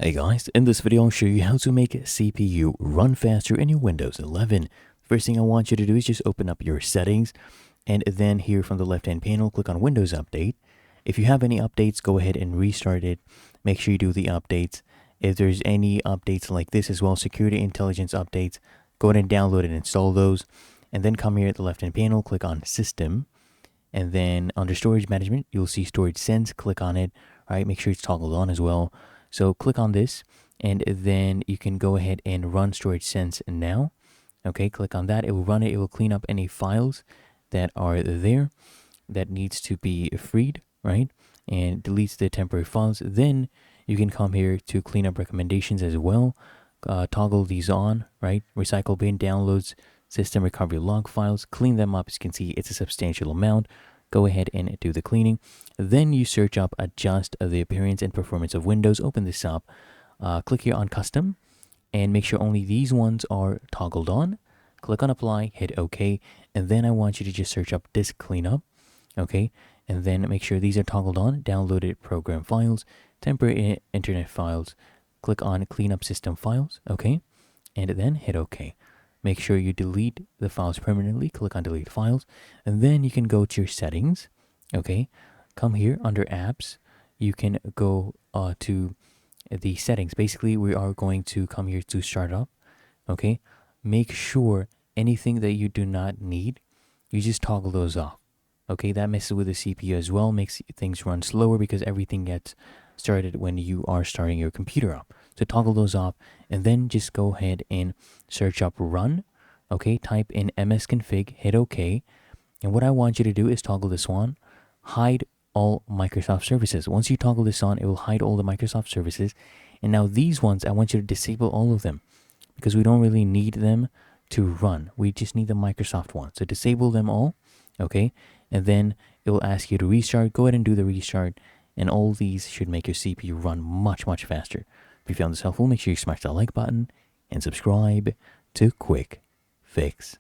Hey guys, in this video I'll show you how to make CPU run faster in your Windows 11. First thing I want you to do is just open up your settings, and then here from the left hand panel click on Windows Update. If you have any updates, go ahead and restart it. Make sure you do the updates. If there's any updates like this as well, security intelligence updates, go ahead and download and install those. And then come here at the left hand panel, click on System, and then under Storage Management you'll see Storage Sense. Click on it. All right, make sure it's toggled on as well. So click on this, and then you can go ahead and run Storage Sense now. Okay, click on that. It will run it. It will clean up any files that are there that needs to be freed, right? And deletes the temporary files. Then you can come here to clean up recommendations as well. Toggle these on, right? Recycle bin, downloads, system recovery log files. Clean them up. As you can see, it's a substantial amount. Go ahead and do the cleaning. Then you search up adjust the appearance and performance of Windows. Open this up. Click here on custom and make sure only these ones are toggled on. Click on apply, hit OK, and then I want you to just search up disk cleanup. Okay, and then make sure these are toggled on. Downloaded program files, temporary internet files. Click on cleanup system files. Okay, and then hit OK. Make sure you delete the files permanently. Click on delete files, and then you can go to your settings. Okay, come here under apps. You can go to the settings. Basically, we are going to come here to start up. Okay, make sure anything that you do not need, you just toggle those off. Okay, that messes with the CPU as well, makes things run slower because everything gets started when you are starting your computer up. So toggle those off, and then just go ahead and search up run. Okay, type in msconfig, hit OK. And what I want you to do is toggle this one, hide all Microsoft services. Once you toggle this on, it will hide all the Microsoft services. And now these ones, I want you to disable all of them because we don't really need them to run. We just need the Microsoft ones. So disable them all. Okay, and then it will ask you to restart. Go ahead and do the restart, and all these should make your CPU run much faster. If you found this helpful, make sure you smash that like button and subscribe to Quick Fix.